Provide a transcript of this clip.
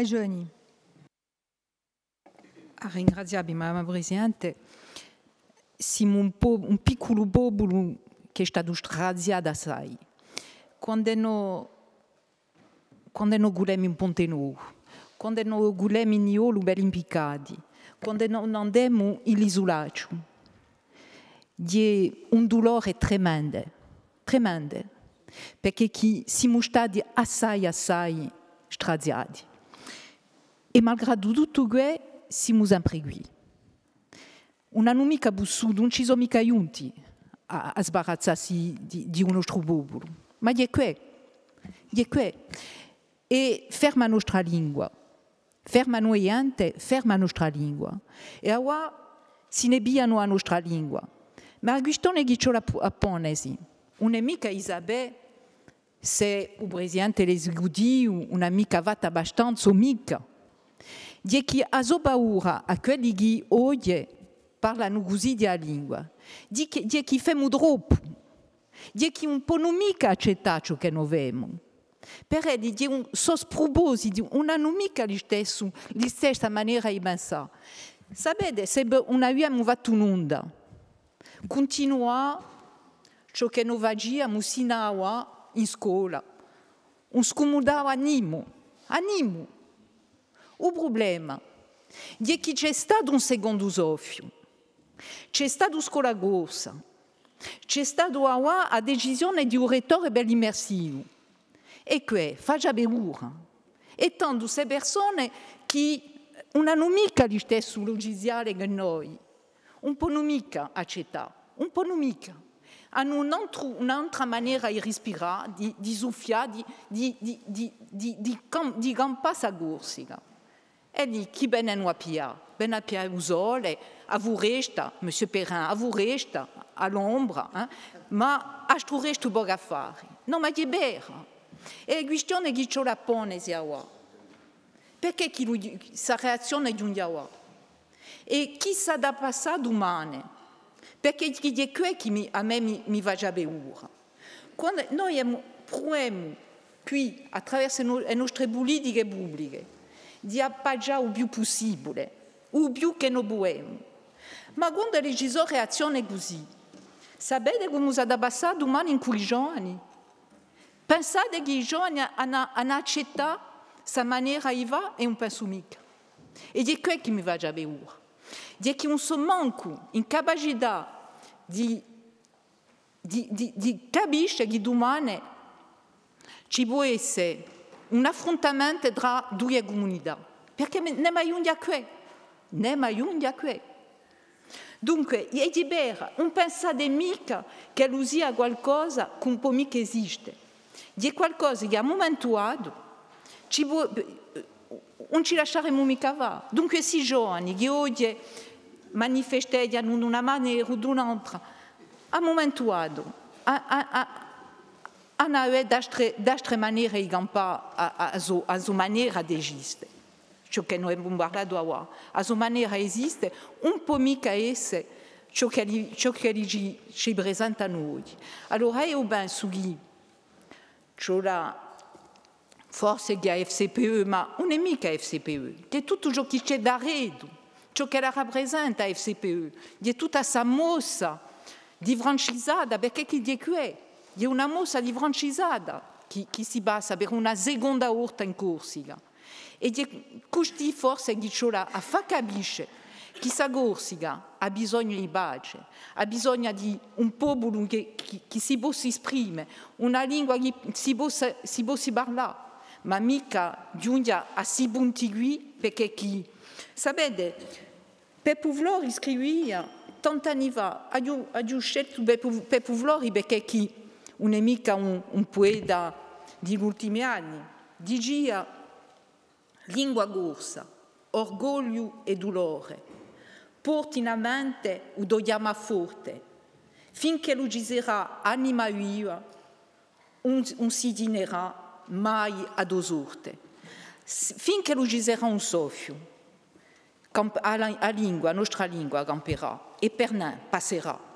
Giovanni. Ringraziarvi, Madame Presidente. Siamo un piccolo popolo che è stato straziato assai. Quando noi vogliamo in Ponte Nuovo, quando noi vogliamo in Iolo ben impiccati, quando noi andiamo in isolaccio, c'è un dolore tremendo, perché siamo stati assai straziati. E malgrado tutto questo, siamo sempre qui. Non hanno mica bussuto, non ci sono mica giunti a sbarazzarsi di un nostro popolo. Ma è qui. E ferma la nostra lingua. Ferma noi gente, ferma la nostra lingua. E ora si ne biano la nostra lingua. Ma la questione è che c'è la ponesi. Non è mica Isabel se il Presidente dell'Esecutivo, una mica vata abbastanza, mica. Di che a sua paura a quelli che oggi parlano così della lingua, di che facciamo troppo, di che un po' non mica accettare ciò che noi vediamo. Per elli di un sosproposito, non hanno mica la stessa maniera di pensare. Sapete, se non abbiamo fatto un'onda, continuare ciò che noi facciamo sino in scuola, non scomodava animo. Il problema è che c'è stato un secondo soffio, c'è stata scuola corsa, c'è stata la decisione di un rettore per l'immersivo. E qui fa già paura. E tanto queste persone che non hanno mica lo stesso logiciale che noi, un po' non mica accettare, un po' non mica. Hanno un'altra maniera di respirare, di soffiare, di campare la corsa. E lì chi bene non appia? Ben appia il sole, a vous resta, Monsieur Perrin, a vous resta, all'ombra, ma a sto resto poco a fare. Non, ma è vero. E la questione è che c'è la pone ora. Perché questa reazione è di un yawa? E chi sa da passare domani? Perché è qui che a me mi va già paura. Quando noi proviamo qui, attraverso le nostre politiche pubbliche, di appoggiare il più possibile, il più che noi possiamo. Ma quando il legislatore reaziona così, sapete come si da passare domani in quei giorni? Pensate che i giovani hanno accettato questa maniera di fare e non penso mica. Ed è qui che mi va già paura. È che non so manco in capacità di capire che domani ci può essere un affrontamento tra due comunità. Perché ne mai un qui. Dunque, è vero, non pensate mica che lui sia qualcosa che non può mica esistere. È qualcosa che a un momento dato non ci lasceremo mica fare. Dunque, questi giovani che oggi manifestano in una maniera o in un'altra, a un momento dato, hanno d'altre maniere di campare a sua maniera di esistere. Ciò che noi abbiamo parlato ora, a sua maniera esiste, un po' mica essere ciò che ci presenta noi. Allora io penso che forse che la FCPE, ma non è mica la FCPE, è tutto ciò che c'è d'arredo, ciò che la rappresenta la FCPE, è tutta questa mossa di franchisata, perché chi è qui? È una mossa di franchisata che si basa per una seconda volta in Corsica. E questi forse che c'è a far capire che questa Corsica ha bisogno di pace, ha bisogno di un popolo che si possa esprimere, una lingua che si possa parlare, ma mica giunga a si punti qui, perché chi? Sapete, Pepo Vlori scriveva tanti anni fa, ha scelto Pepo Vlori perché chi non è mica un poeta degli ultimi anni, diceva lingua corsa, orgoglio e dolore, porti in mente o do chiama forte, finché lo giserà anima viva, non si dinerà mai ad osorte, finché lo giserà un soffio, a lingua, nostra lingua camperà e per noi passerà.